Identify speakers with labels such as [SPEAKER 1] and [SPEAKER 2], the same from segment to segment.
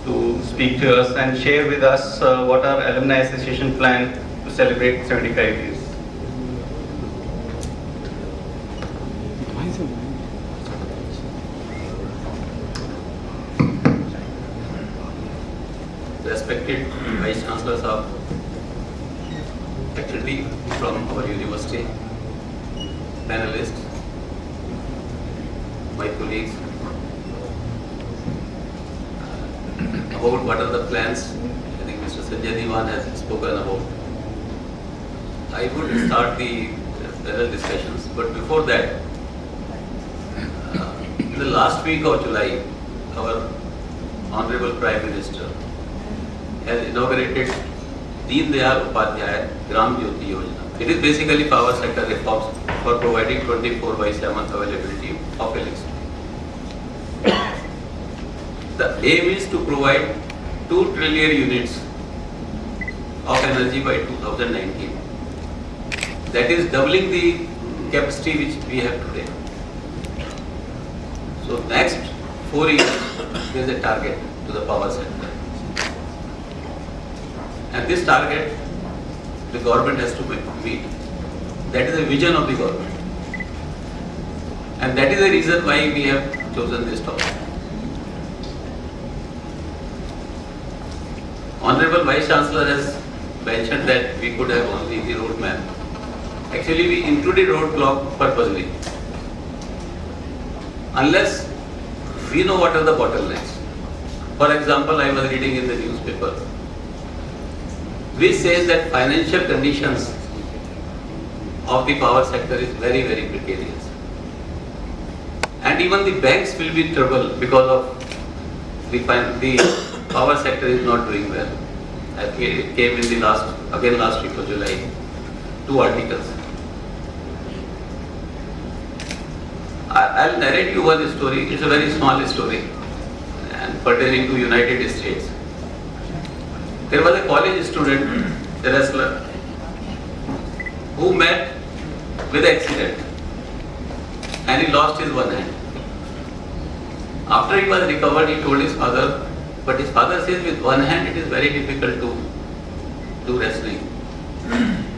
[SPEAKER 1] to speak to us and share with us what our Alumni Association plan to celebrate 75 years.
[SPEAKER 2] Respected Vice Chancellors of faculty from our university, panelists, my colleagues, about what are the plans. I think Mr. Sanjay Diwan has spoken about. I would start the panel discussions, but before that, in the last week of July, our Honorable Prime Minister has inaugurated Deen Dayal Upadhyaya Gram Jyoti Yojana. It is basically power sector reforms for providing 24/7 availability of electricity. The aim is to provide 2 trillion units of energy by 2019. That is doubling the capacity which we have today. So next 4 years there is a target to the power sector. And this target the government has to meet. That is the vision of the government. And that is the reason why we have chosen this topic. Honorable Vice Chancellor has mentioned that we could have only the roadmap. Actually, we included roadblock purposely. Unless we know what are the bottlenecks. For example, I was reading in the newspaper, which says that financial conditions of the power sector is very, very precarious. And even the banks will be in trouble because of the power sector is not doing well. It came in the last week of July, 2 articles. I'll narrate you one story. It's a very small story and pertaining to United States. There was a college student, a wrestler, who met with an accident and he lost his one hand. After he was recovered, he told his father, but his father says with one hand it is very difficult to do wrestling.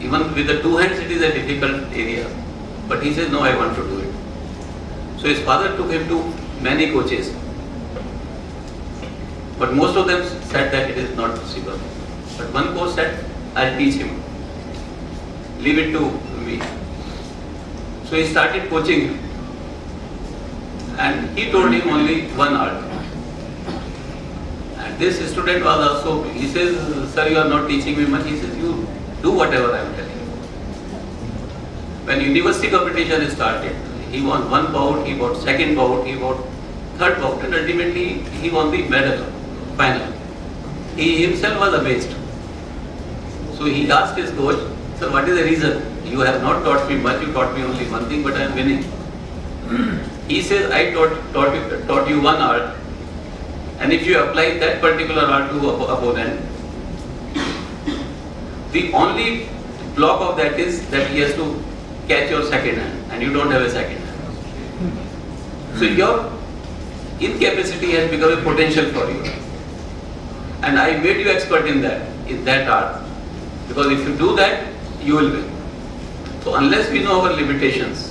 [SPEAKER 2] Even with the 2 hands it is a difficult area. But he says, no, I want to do it. So his father took him to many coaches. But most of them said that it is not possible. But one coach said, I'll teach him. Leave it to me. So he started coaching him. And he told him only one art. And this student was also, he says, sir, you are not teaching me much. He says, you do whatever I am telling you. When university competition started, he won 1 bout, he won 2nd bout, he won 3rd bout, and ultimately he won the medal, final. He himself was amazed. So he asked his coach, sir, what is the reason? You have not taught me much, you taught me only one thing, but I am winning. He says, I taught you one art, and if you apply that particular art to opponent, the only block of that is that he has to catch your second hand, and you don't have a second hand. So your incapacity has become a potential for you. And I made you expert in that art. Because if you do that, you will win. So unless we know our limitations,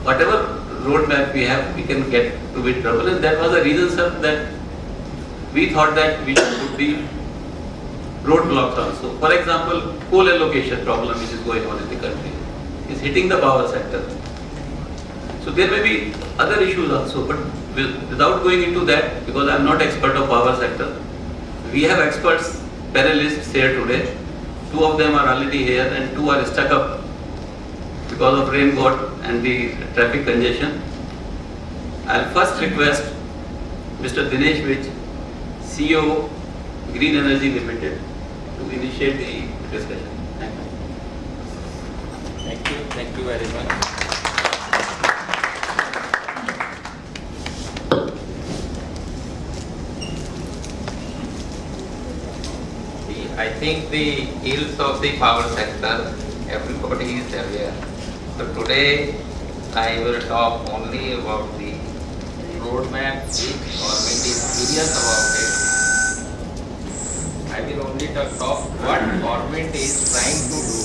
[SPEAKER 2] whatever roadmap we have, we can get to be trouble. And that was the reason, sir, that we thought that we should put the roadblocks also. For example, coal allocation problem which is going on in the country is hitting the power sector. So there may be other issues also, but without going into that, because I am not expert of power sector, we have experts, panelists here today. 2 of them are already here and 2 are stuck up because of rain god and the traffic congestion. I'll first request Mr. Dinesh Vij, CEO Green Energy Limited, to initiate the discussion. Thank you.
[SPEAKER 3] Thank you very much. I think the ills of the power sector, everybody is aware. So today I will talk only about the roadmap, which government is vision about it. I will only talk what government is trying to do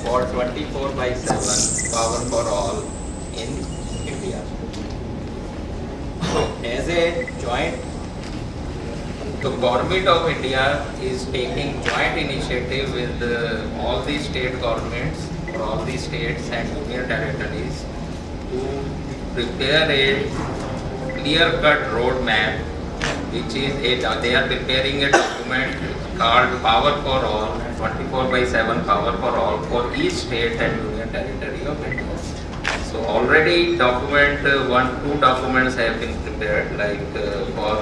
[SPEAKER 3] for 24/7 power for all in India. So as a joint, the government of India is taking joint initiative with all the state governments or all the states and union territories to prepare a clear-cut roadmap, which is they are preparing a document called Power for All, 24/7 Power for All for each state and union territory of India. So already two documents have been prepared, like for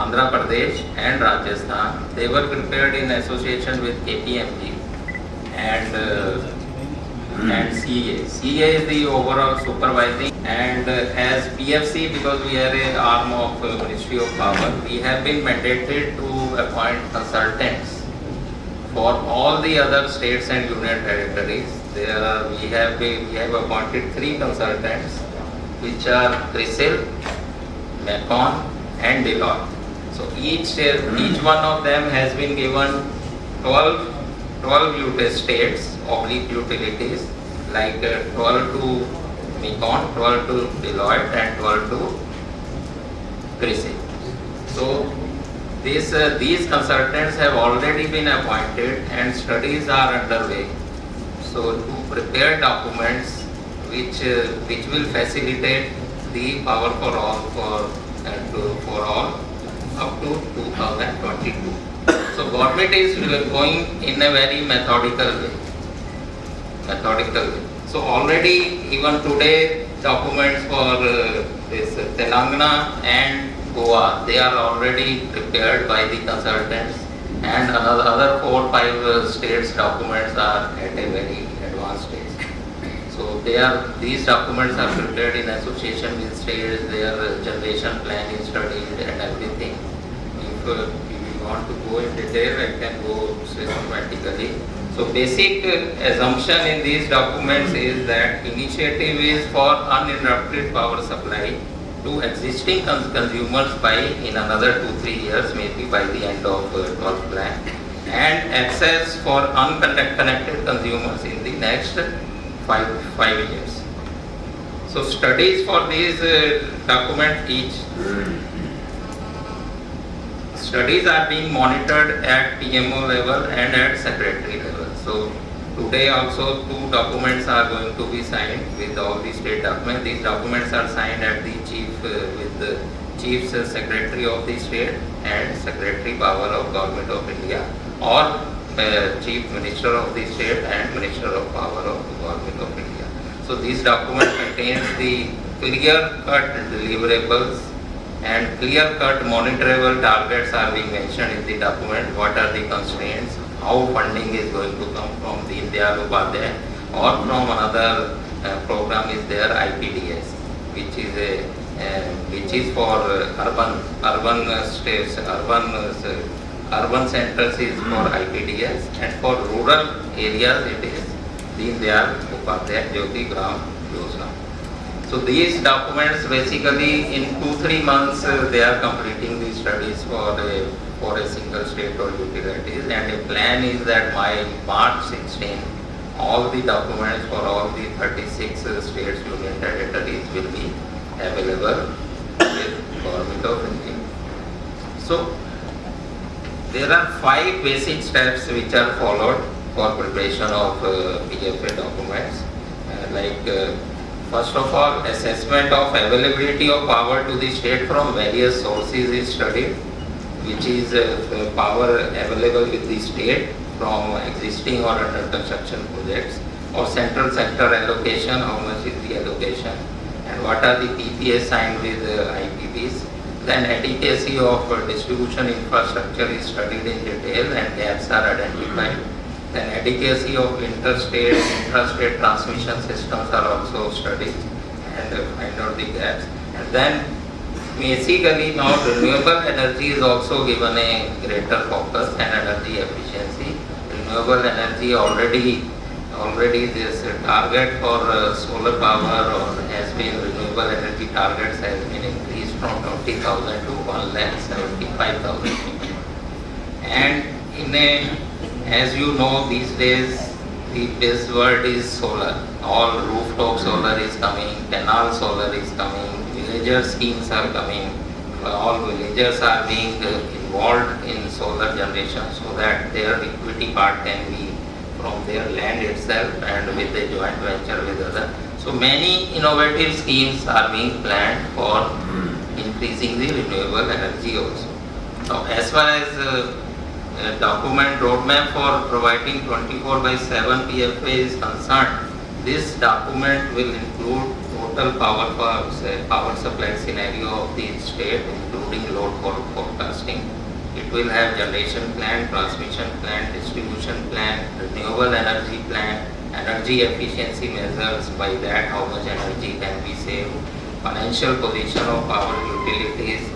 [SPEAKER 3] Andhra Pradesh and Rajasthan. They were prepared in association with KPMG and CA. CA is the overall supervising, and as PFC, because we are an arm of Ministry of Power, we have been mandated to appoint consultants for all the other states and union territories. We have appointed 3 consultants, which are CRISIL, Macon, and Deloitte. So each one of them has been given 12 states oblique utilities, like 12 to Macon, 12 to Deloitte, and 12 to CRISIL. So these consultants have already been appointed and studies are underway. So to prepare documents which will facilitate the power for all for all up to 2022. So government is going in a very methodical way. So already even today documents for this Telangana and Goa, they are already prepared by the consultants, and other 4-5 states documents are at a very advanced stage. So these documents are prepared in association with states. Their generation plan is studied and everything. If you want to go in detail, I can go systematically. So basic assumption in these documents is that initiative is for uninterrupted power supply to existing consumers by in another 2-3 years, maybe by the end of 12th plan, and access for unconnected consumers in the next 5 years. So studies for these studies are being monitored at PMO level and at secretary level. So today also 2 documents are going to be signed with all the state documents. These documents are signed at the with the Chief Secretary of the state and Secretary Power of Government of India, or Chief Minister of the state and Minister of Power of the Government of India. So this document contains the clear-cut deliverables and clear-cut monitorable targets are being mentioned in the document. What are the constraints? How funding is going to come from the India Upadhyay or from another program is there, IPDS, which is for urban states, urban centers is for IPDS, and for rural areas it is Deen Dayal Upadhyay Jyoti Gram Yojana. So these documents basically in 2-3 months they are completing the studies for a single state or utilities, and a plan is that by March 16 all the documents for all the 36 states, union territories will be available with Government of India. So there are 5 basic steps which are followed for preparation of PFA documents. First of all, assessment of availability of power to the state from various sources is studied, which is power available with the state from existing or under construction projects, or central sector allocation, how much is the allocation, and what are the PPAs signed with IPPs. Then adequacy of distribution infrastructure is studied in detail and gaps are identified. Then adequacy of interstate transmission systems are also studied and find out the gaps. And then basically now renewable energy is also given a greater focus, and energy efficiency. Renewable energy already this target for solar power or has been renewable energy targets has been increased from 20,000 to 1,75,000. And as you know, these days the buzzword is solar. All rooftop solar is coming, canal solar is coming, villager schemes are coming. All villagers are being involved in solar generation so that their equity part can be from their land itself and with a joint venture with others. So many innovative schemes are being planned for increasing the renewable energy also. Now, as far as document roadmap for providing 24/7 PFA is concerned, this document will include total power supply scenario of the state, including load forecasting. It will have generation plan, transmission plan, distribution plan, renewable energy plan, energy efficiency measures, by that how much energy can be saved, financial position of power utilities,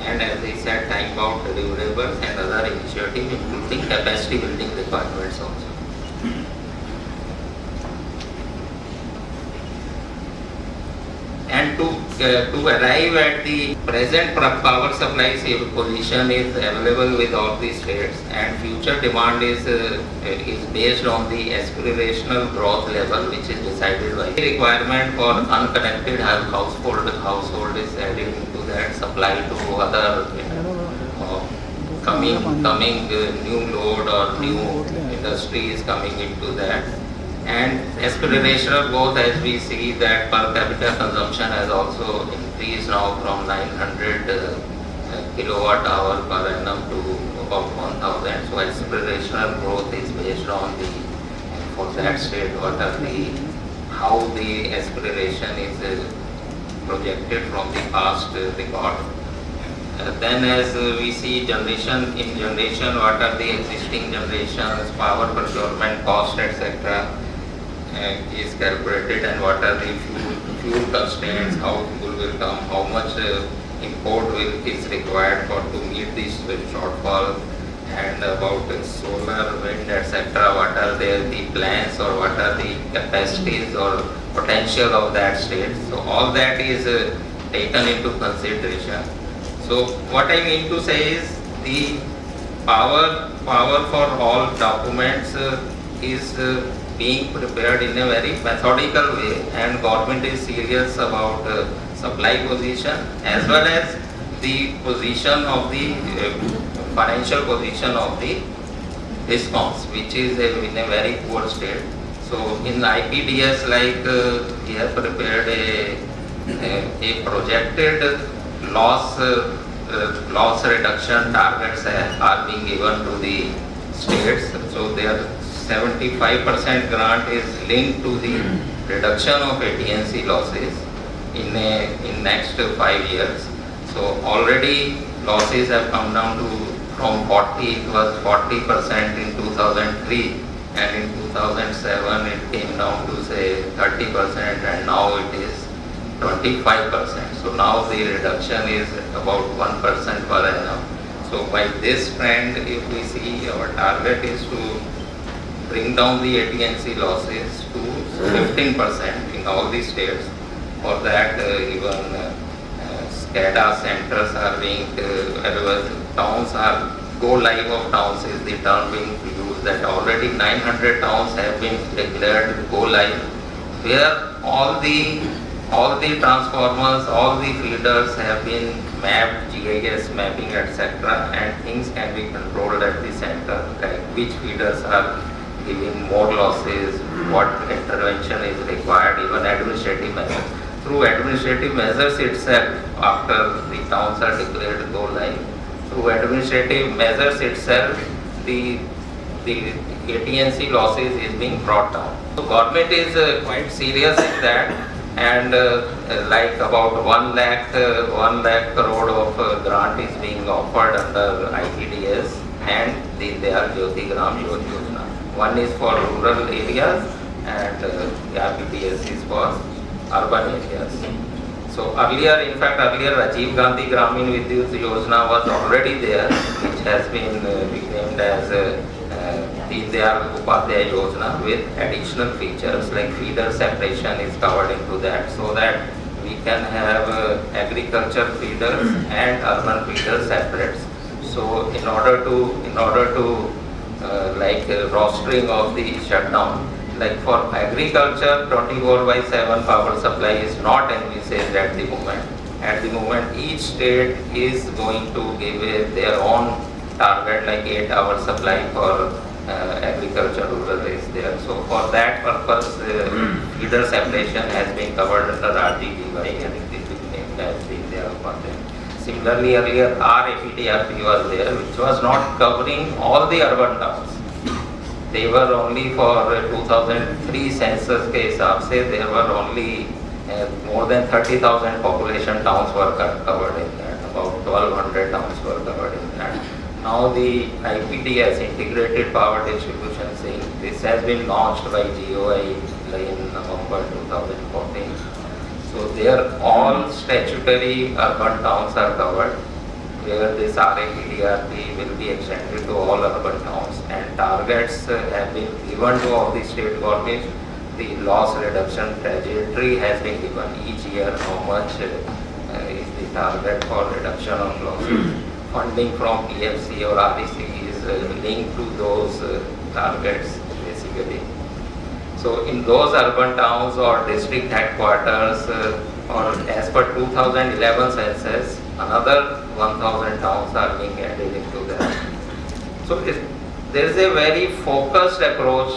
[SPEAKER 3] and as I said, time-bound deliverables and other initiatives, including capacity building requirements also. And to arrive at the present power supply position is available with all the states, and future demand is based on the aspirational growth level, which is decided by the requirement for unconnected household is added into that, supply to other coming new load or new industry is coming into that. And aspirational growth, as we see that per capita consumption has also increased now from 900 kilowatt hour per annum to about 1000. So aspirational growth is based on the, for that state, what are how the aspiration is projected from the past record. Then as we see generation, what are the existing generations, power procurement cost, etc. Is calculated, and what are the fuel constraints, how fuel will come, how much import is required to meet this shortfall, and about solar, wind, etc. What are the plans, or what are the capacities or potential of that state. So all that is taken into consideration. So what I mean to say is the power for all documents is being prepared in a very methodical way, and government is serious about supply position as well as the position of the financial position of the DISCOMs, which is in a very poor state. So in IPDS, we have prepared a projected loss reduction targets are being given to the states. So their 75% grant is linked to the reduction of AT&C losses in next 5 years. So already losses have come down to from 40, it was 40% in 2003, and in 2007 it came down to say 30%, and now it is 25%. So now the reduction is about 1% per annum. So by this trend, if we see, our target is to bring down the AT&C losses to 15% in all the states. For that, even SCADA centers are being, towns are, go live of towns is the term being used, that already 900 towns have been declared go live, where all the transformers, all the feeders have been mapped, GIS mapping, etc., and things can be controlled at the center, like which feeders are giving more losses, what intervention is required, even administrative measures. Through administrative measures itself, after the towns are declared go live, through administrative measures itself, the AT&C losses is being brought down. So government is quite serious in that, and like about 1 lakh crore of grant is being offered under IPDS, and they are Jyoti Gram Yojana. One is for rural areas, and the IPDS is for urban areas. So earlier Rajiv Gandhi Gramin Vidyut Yojana was already there, which has been renamed as Deen Dayal Upadhyay Yojana, with additional features like feeder separation is covered into that, so that we can have agriculture feeders and urban feeders separate. So in order to rostering of the shutdown, like for agriculture, 24/7 power supply is not envisaged at the moment. At the moment, each state is going to give their own target, like 8-hour supply for agriculture, rural is there. So for that purpose, feeder separation has been covered under RDDY and it is named as the content. Similarly, earlier RAPTRP was there, which was not covering all the urban towns. They were only for 2003 census के हिसाब से there were only more than 30,000 population towns were covered in that. About 1,200 towns were covered in that. Now the IPDS, Integrated Power Distribution Scheme, this has been launched by GOI in November 2014. So there all statutory urban towns are covered, where this RAPDRP will be extended to all urban towns, and targets have been given to all the state governments. The loss reduction trajectory has been given each year, how much is the target for reduction of losses. Funding from PFC or REC is linked to those targets basically. So in those urban towns or district headquarters or as per 2011 census, another 1,000 towns are being added into that. So there is a very focused approach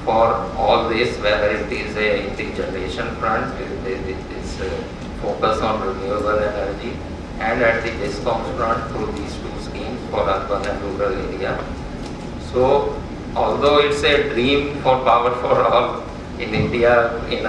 [SPEAKER 3] for all this, whether it is in the generation front, it is focus on renewable energy, and at the DISCOMs front through these two schemes for urban and rural area. So although it's a dream for power for all in India, in